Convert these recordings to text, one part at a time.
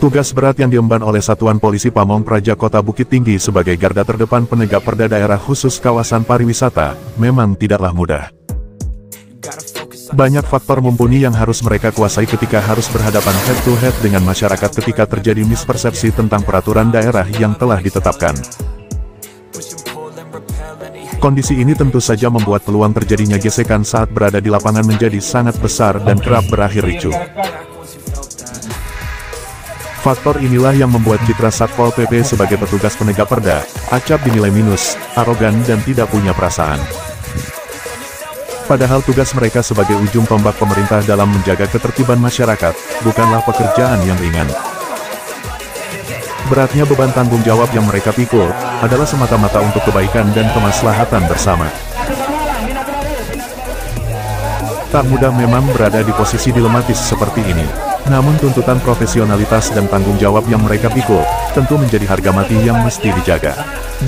Tugas berat yang diemban oleh Satuan Polisi Pamong Praja Kota Bukit Tinggi sebagai garda terdepan penegak perda daerah khusus kawasan pariwisata, memang tidaklah mudah. Banyak faktor mumpuni yang harus mereka kuasai ketika harus berhadapan head-to-head dengan masyarakat ketika terjadi mispersepsi tentang peraturan daerah yang telah ditetapkan. Kondisi ini tentu saja membuat peluang terjadinya gesekan saat berada di lapangan menjadi sangat besar dan kerap berakhir ricuh. Faktor inilah yang membuat citra Satpol PP sebagai petugas penegak perda acap dinilai minus, arogan dan tidak punya perasaan. Padahal tugas mereka sebagai ujung tombak pemerintah dalam menjaga ketertiban masyarakat, bukanlah pekerjaan yang ringan. Beratnya beban tanggung jawab yang mereka pikul, adalah semata-mata untuk kebaikan dan kemaslahatan bersama. Tak mudah memang berada di posisi dilematis seperti ini. Namun tuntutan profesionalitas dan tanggung jawab yang mereka pikul, tentu menjadi harga mati yang mesti dijaga.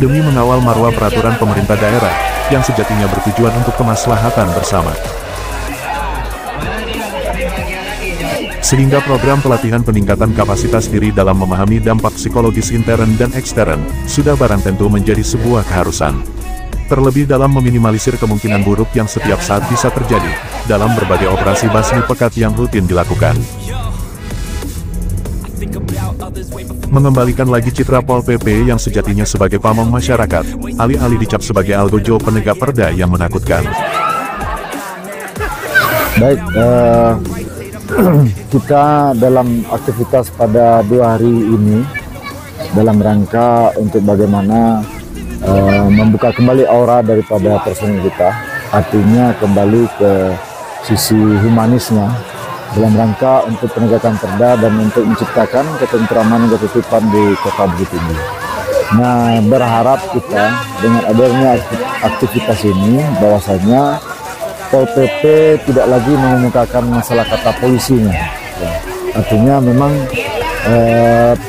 Demi mengawal marwah peraturan pemerintah daerah, yang sejatinya bertujuan untuk kemaslahatan bersama. Sehingga program pelatihan peningkatan kapasitas diri dalam memahami dampak psikologis intern dan ekstern, sudah barang tentu menjadi sebuah keharusan. Terlebih dalam meminimalisir kemungkinan buruk yang setiap saat bisa terjadi, dalam berbagai operasi basmi pekat yang rutin dilakukan. Mengembalikan lagi citra Pol PP yang sejatinya sebagai pamong masyarakat, alih-alih dicap sebagai algojo penegak perda yang menakutkan. Baik, kita dalam aktivitas pada 2 hari ini, dalam rangka untuk bagaimana membuka kembali aura daripada personil kita, artinya kembali ke sisi humanisnya, dalam rangka untuk penegakan perda dan untuk menciptakan ketentraman dan ketertiban di Kota Bukit Tinggi. Nah, berharap kita dengan adanya aktivitas ini, bahwasanya Pol PP tidak lagi mengemukakan masalah kata polisinya. Artinya memang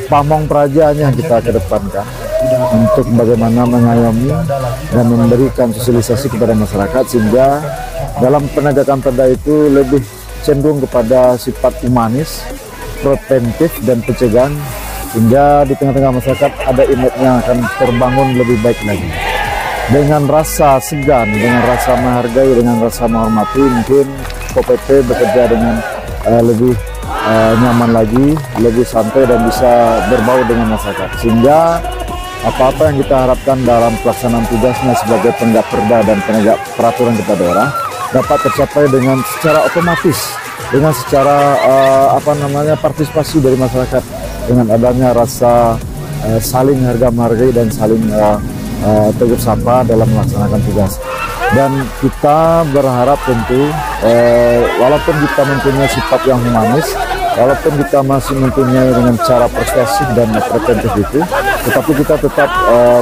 pamong prajanya kita kedepankan untuk bagaimana mengayomi dan memberikan sosialisasi kepada masyarakat, sehingga dalam penegakan perda itu lebih cenderung kepada sifat humanis, preventif dan pencegahan, hingga di tengah-tengah masyarakat ada image yang akan terbangun lebih baik lagi. Dengan rasa segan, dengan rasa menghargai, dengan rasa menghormati, mungkin Pol PP bekerja dengan lebih nyaman lagi, lebih santai dan bisa berbau dengan masyarakat. Sehingga apa-apa yang kita harapkan dalam pelaksanaan tugasnya sebagai penegak perda dan penegak peraturan kepala daerah dapat tercapai dengan secara otomatis, dengan secara partisipasi dari masyarakat, dengan adanya rasa saling harga menghargai dan saling tegur sapa dalam melaksanakan tugas. Dan kita berharap tentu walaupun kita mempunyai sifat yang humanis, walaupun kita masih mempunyai dengan cara persuasif dan preventif itu, tetapi kita tetap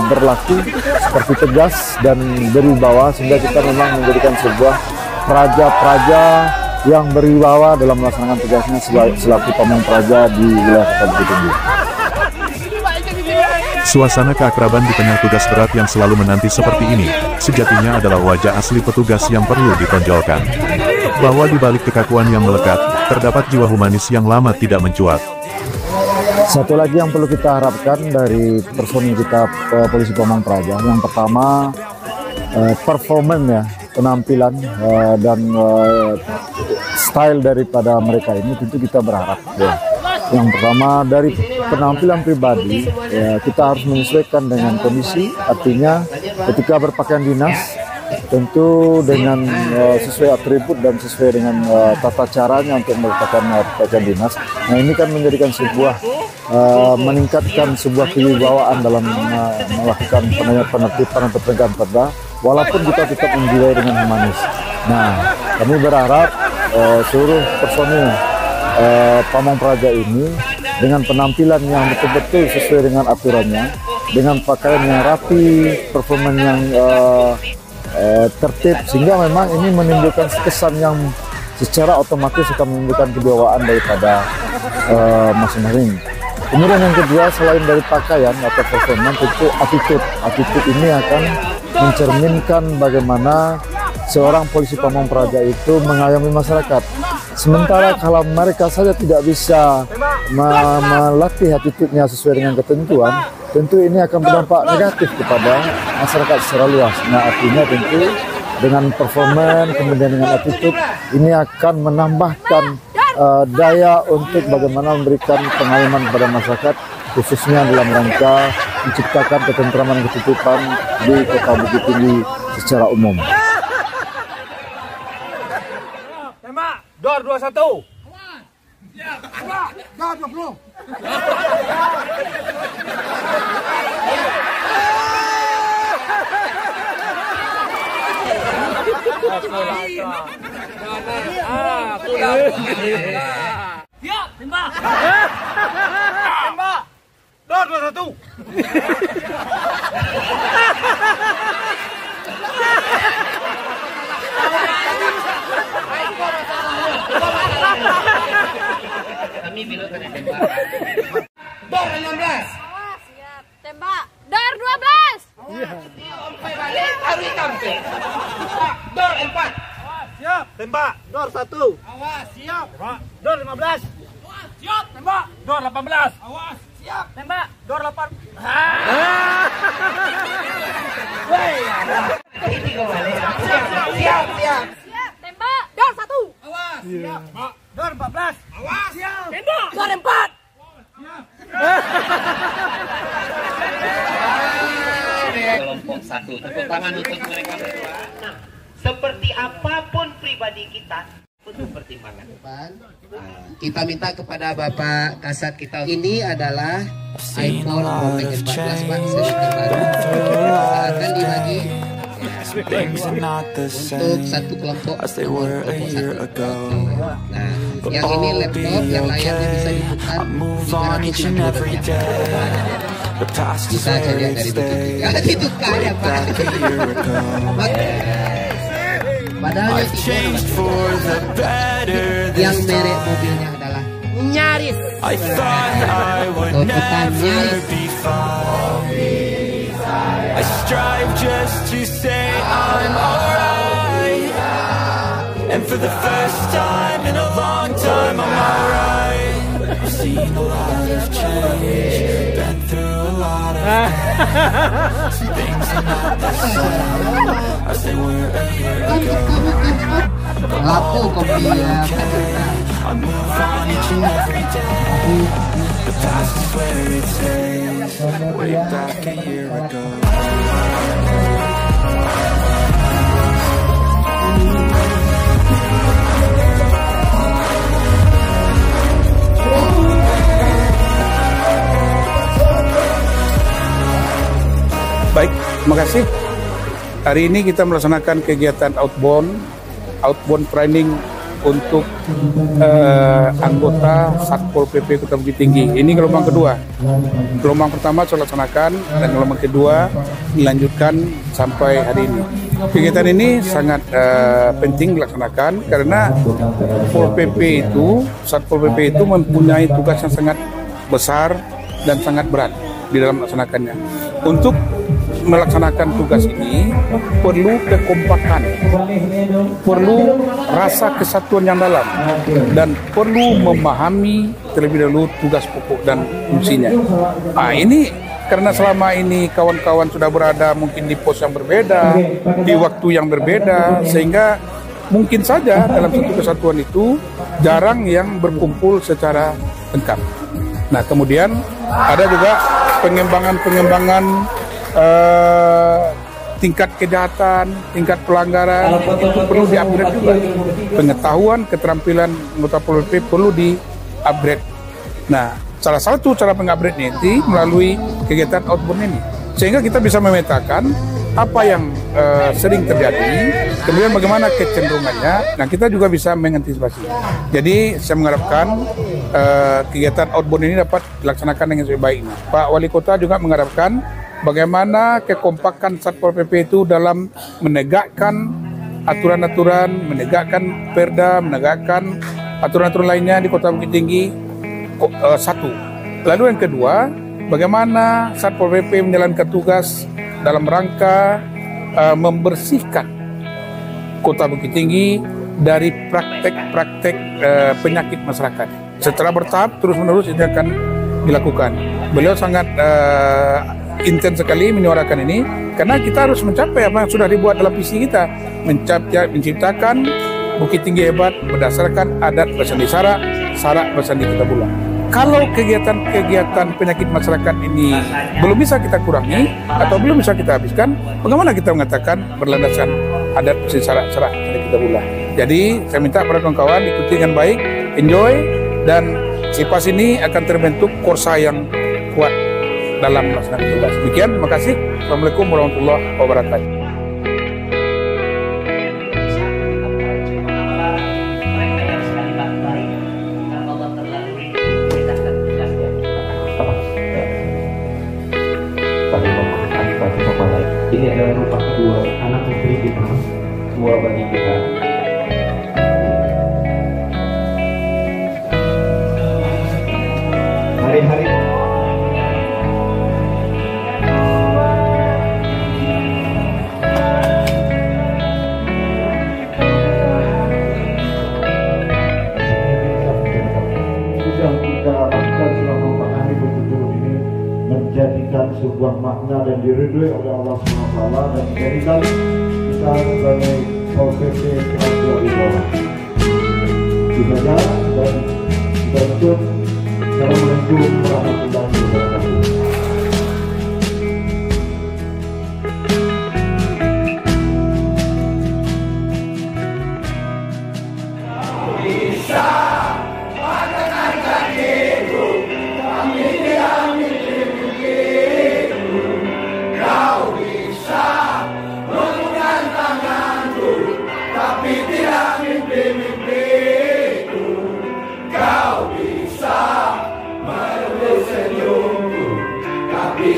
berlaku seperti tegas dan berwibawa, sehingga kita memang menjadikan sebuah praja-praja yang berwibawa dalam melaksanakan tugasnya selaku pamong praja di wilayah Kota Bukit Tinggi. Suasana keakraban di tengah tugas berat yang selalu menanti seperti ini, sejatinya adalah wajah asli petugas yang perlu ditonjolkan. Bahwa di balik kekakuan yang melekat, terdapat jiwa humanis yang lama tidak mencuat. Satu lagi yang perlu kita harapkan dari personil kita Polisi Pamong Praja, yang pertama performan ya, penampilan dan style daripada mereka ini tentu kita berharap ya. Yang pertama dari penampilan pribadi ya, kita harus menyesuaikan dengan kondisi, artinya ketika berpakaian dinas tentu dengan sesuai atribut dan sesuai dengan tata caranya untuk meletakkan pakaian dinas. Nah, ini kan menjadikan sebuah meningkatkan sebuah kewibawaan dalam melakukan penertiban atau penegakan perda, walaupun kita tetap menjiwai dengan humanis. Nah, kami berharap seluruh personil Pamong Praja ini dengan penampilan yang betul-betul sesuai dengan aturannya, dengan pakaian yang rapi, performa yang tertib, sehingga memang ini menimbulkan kesan yang secara otomatis akan menimbulkan kewibawaan daripada masing-masing. Kemudian yang kedua, selain dari pakaian atau performa, tentu attitude ini akan mencerminkan bagaimana seorang polisi Pamong Praja itu mengayomi masyarakat. Sementara kalau mereka saja tidak bisa melatih attitude-nya sesuai dengan ketentuan, tentu ini akan berdampak negatif kepada masyarakat secara luas. Nah, artinya tentu dengan performa, kemudian dengan attitude, ini akan menambahkan daya untuk bagaimana memberikan pengalaman kepada masyarakat, khususnya dalam rangka menciptakan ketentraman dan ketertiban di Kota Bukit Tinggi secara umum. Tembak, dor 21. Tembak, dor 20. Siap, tembak. Tembak. Dor 21. Kami bilang kena tembak. Dor 16. Siap. Tembak. Dor 12. Sampai balik tarik kampe. Dor 4. Siap. Tembak. Dor 1. Awas. Siap. Tembak. Dor 15. Awas. Siap. Tembak. Dor 18. Awas. Siap. Tembak. Dor 8. Siap. Siap. Tembak. Dor 1. Awas. Siap. Dor 14. Awas. Siap. Tembak. Dor 4. Kelompok 1, tepuk tangan untuk mereka berdua. Nah, seperti apapun pribadi kita, untuk pertimbangan. Kita minta kepada Bapak Kasat kita, ini adalah iPhone Pro 14 Pak, seri terbaru. Akan dibagi untuk satu kelompok satu. Nah, yang ini laptop yang layarnya bisa diputar 360 derajat. Bisa jadi dari Bukit ditukar ya Pak. Padahal yang merek mobilnya adalah Nyaris. Toyota Nyaris. I strive just to say I'm alright, and for the first time in a long time I'm alright. I've seen a lot of change, been through a lot of things. Some things are not the same as they were a year ago. Laku kopi ya. I move on each and every day. The past is where it stays, way back a year ago. Baik, terima kasih. Hari ini kita melaksanakan kegiatan outbound training untuk anggota Satpol PP Kota Bukit Tinggi. Ini gelombang kedua. Gelombang pertama saya laksanakan dan gelombang kedua dilanjutkan sampai hari ini. Kegiatan ini sangat penting dilaksanakan karena Satpol PP itu mempunyai tugas yang sangat besar dan sangat berat di dalam melaksanakannya. Untuk melaksanakan tugas ini perlu kekompakan, perlu rasa kesatuan yang dalam, dan perlu memahami terlebih dahulu tugas pokok dan fungsinya. Ini karena selama ini kawan-kawan sudah berada mungkin di pos yang berbeda, di waktu yang berbeda, sehingga mungkin saja dalam satu kesatuan itu jarang yang berkumpul secara lengkap. Nah, kemudian ada juga pengembangan tingkat kejahatan, tingkat pelanggaran itu perlu di-upgrade juga. Pengetahuan, keterampilan anggota Satpol PP perlu di-upgrade. Nah, salah satu cara meng-upgrade nanti melalui kegiatan outbound ini, sehingga kita bisa memetakan apa yang sering terjadi, kemudian bagaimana kecenderungannya. Nah, kita juga bisa mengantisipasi. Jadi saya mengharapkan kegiatan outbound ini dapat dilaksanakan dengan sebaik-baiknya. Pak Wali Kota juga mengharapkan bagaimana kekompakan Satpol PP itu dalam menegakkan aturan-aturan, menegakkan perda, menegakkan aturan-aturan lainnya di Kota Bukit Tinggi. Satu. Lalu yang kedua, bagaimana Satpol PP menjalankan tugas dalam rangka membersihkan Kota Bukit Tinggi dari praktek-praktek penyakit masyarakat. secara bertahap terus-menerus ini akan dilakukan. Beliau sangat intens sekali menyuarakan ini karena kita harus mencapai apa yang sudah dibuat dalam visi kita, menciptakan Bukit Tinggi Hebat berdasarkan adat bersandi Sarak, Sarak bersandi Kitabula. Kalau kegiatan penyakit masyarakat ini belum bisa kita kurangi atau belum bisa kita habiskan, bagaimana kita mengatakan berlandaskan adat bersandi Sarak, Sarak bersandi Kitabula? Jadi saya minta para kawan-kawan ikuti dengan baik, enjoy, dan Sipas ini akan terbentuk korsa yang kuat dalam melaksanakan tugas. Demikian, terima kasih. Assalamualaikum warahmatullahi wabarakatuh. Ini adalah rumah kedua anak putri kita, semua bagi kita. Hari-hari menjadikan sebuah makna dan diridhoi oleh Allah SWT, dan menjadikan kita sebagai OPP Kerajaan di bawah. Itu saja, dan kita tutup. Assalamualaikum warahmatullahi wabarakatuh.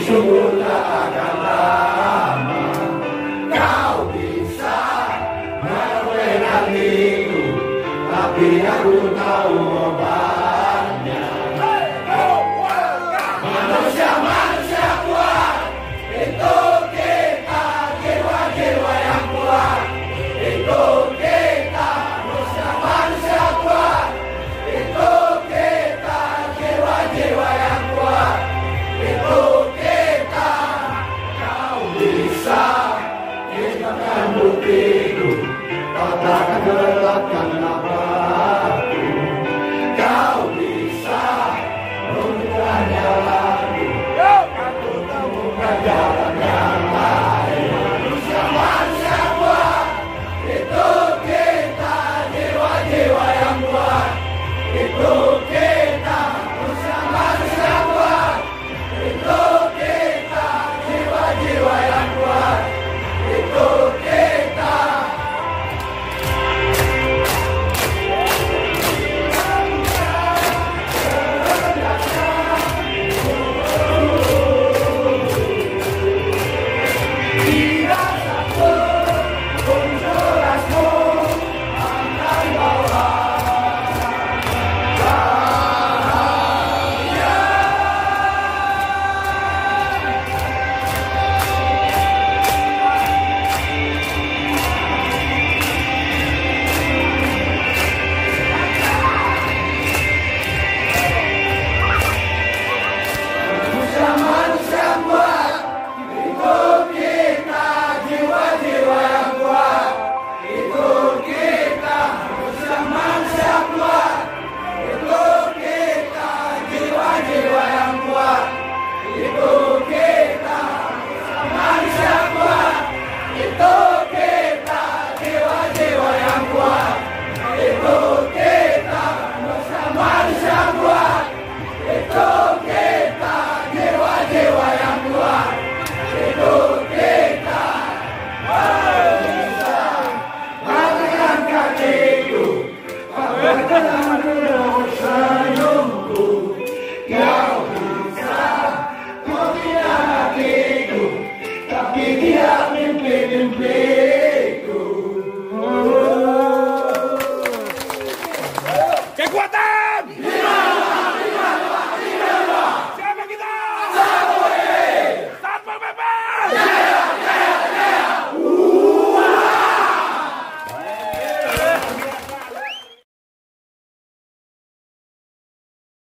Sungguh tak akan lama kau bisa meredakan itu, tapi aku tahu obatnya. Manusia-manusia kuat, itu kita, jiwa-jiwa yang kuat, itu kita. Manusia-manusia kuat, itu kita, jiwa-jiwa yang kuat, itu buktiku, kau takkan gelapkan nafasku. Kau bisa menunjukkan jalanku, aku temukan jalan yang lain. Manusia-manusia kuat, itu kita, jiwa-jiwa yang kuat, itu kita. Manusia-manusia kuat, itu kita, jiwa-jiwa yang kuat, itu kita. Tapi dia mimpi-mimpi